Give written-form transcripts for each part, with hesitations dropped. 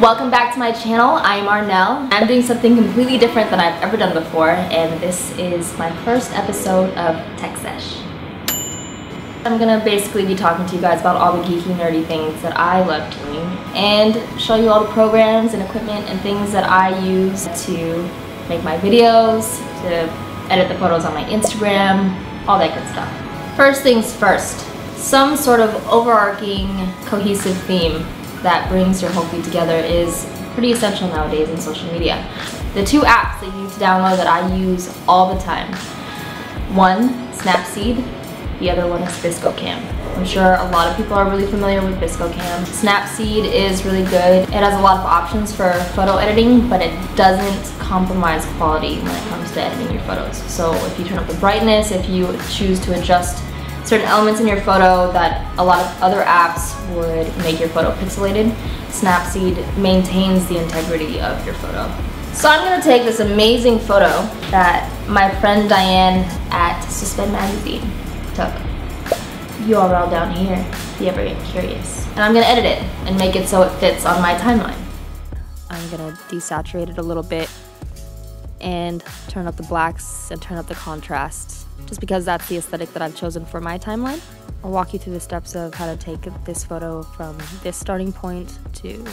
Welcome back to my channel. I'm Arnelle. I'm doing something completely different than I've ever done before, and this is my first episode of TECHSESH. I'm gonna basically be talking to you guys about all the geeky, nerdy things that I love doing and show you all the programs and equipment and things that I use to make my videos, to edit the photos on my Instagram, all that good stuff. First things first, some sort of overarching, cohesive theme that brings your whole feed together is pretty essential nowadays in social media. The two apps that you need to download that I use all the time. One, Snapseed. The other one is VSCO. I'm sure a lot of people are really familiar with VSCO. Snapseed is really good. It has a lot of options for photo editing, but it doesn't compromise quality when it comes to editing your photos. So if you turn up the brightness, if you choose to adjust certain elements in your photo that a lot of other apps would make your photo pixelated, Snapseed maintains the integrity of your photo. So I'm gonna take this amazing photo that my friend Diane at Suspend Magazine took. URL down here if you ever get curious. And I'm gonna edit it and make it so it fits on my timeline. I'm gonna desaturate it a little bit and turn up the blacks and turn up the contrast, just because that's the aesthetic that I've chosen for my timeline. I'll walk you through the steps of how to take this photo from this starting point to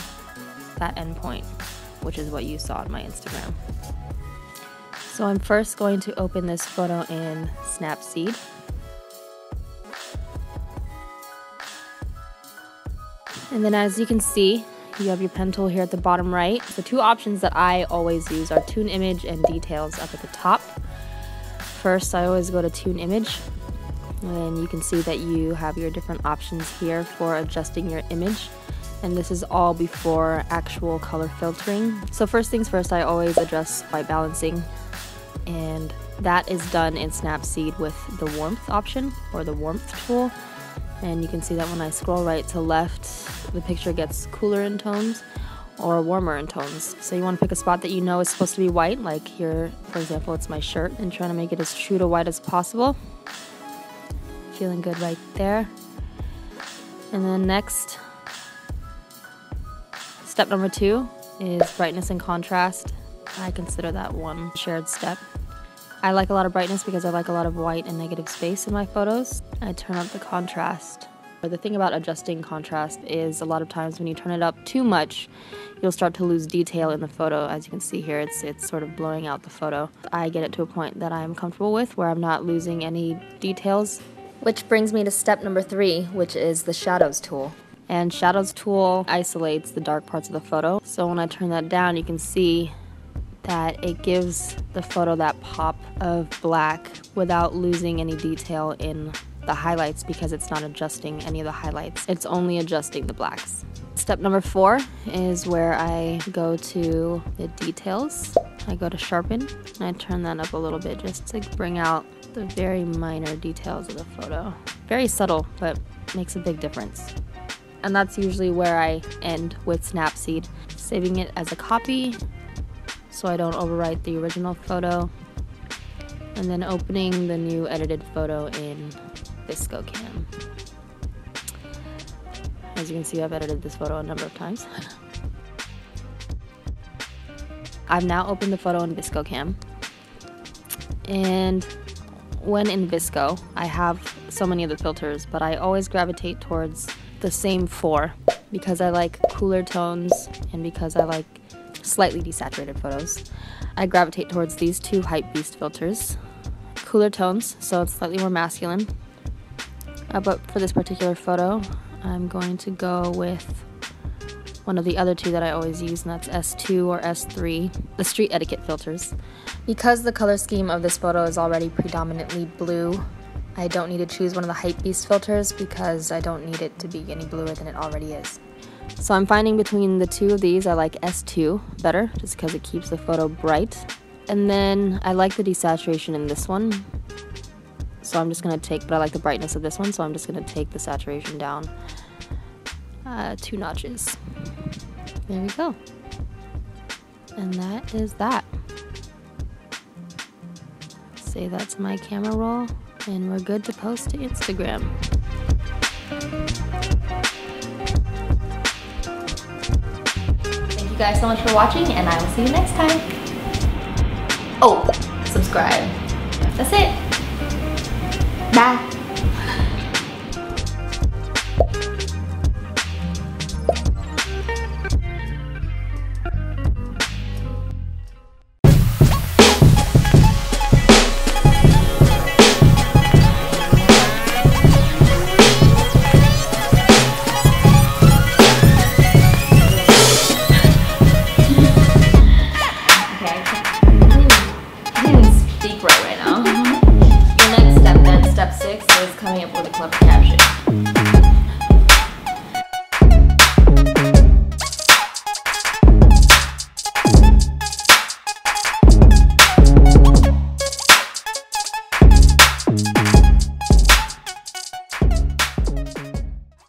that end point, which is what you saw on my Instagram. So I'm first going to open this photo in Snapseed. And then as you can see, you have your pen tool here at the bottom right. The two options that I always use are Tune Image and Details up at the top. First, I always go to Tune Image, and then you can see that you have your different options here for adjusting your image. And this is all before actual color filtering. So first things first, I always adjust white balancing, and that is done in Snapseed with the warmth option or the warmth tool. And you can see that when I scroll right to left, the picture gets cooler in tones or warmer in tones. So you want to pick a spot that you know is supposed to be white, like here, for example, it's my shirt, and trying to make it as true to white as possible. Feeling good right there. And then next, step number 2 is brightness and contrast. I consider that one shared step. I like a lot of brightness because I like a lot of white and negative space in my photos. I turn up the contrast. The thing about adjusting contrast is a lot of times when you turn it up too much, you'll start to lose detail in the photo. As you can see here, it's sort of blowing out the photo. I get it to a point that I'm comfortable with where I'm not losing any details. Which brings me to step number 3, which is the shadows tool. And shadows tool isolates the dark parts of the photo. So when I turn that down, you can see that it gives the photo that pop of black without losing any detail in the highlights, because it's not adjusting any of the highlights. It's only adjusting the blacks. Step number 4 is where I go to the details. I go to sharpen and I turn that up a little bit just to bring out the very minor details of the photo. Very subtle, but makes a big difference. And that's usually where I end with Snapseed, saving it as a copy so I don't overwrite the original photo, and then opening the new edited photo in VSCO. As you can see, I've edited this photo a number of times. I've now opened the photo in VSCO, and when in VSCO, I have so many of the filters, but I always gravitate towards the same 4 because I like cooler tones and because I like slightly desaturated photos. I gravitate towards these 2 Hypebeast filters. Cooler tones, so it's slightly more masculine. But for this particular photo, I'm going to go with one of the other 2 that I always use, and that's S2 or S3, the street etiquette filters. Because the color scheme of this photo is already predominantly blue, I don't need to choose one of the Hypebeast filters because I don't need it to be any bluer than it already is. So I'm finding between the 2 of these, I like S2 better, just because it keeps the photo bright. And then I like the desaturation in this one. So I'm just going to take, but I like the brightness of this one, so I'm just going to take the saturation down 2 notches. There we go. And that is that. Save that to my camera roll, and we're good to post to Instagram. guys so much for watching, and I will see you next time. Oh, subscribe. That's it. Bye.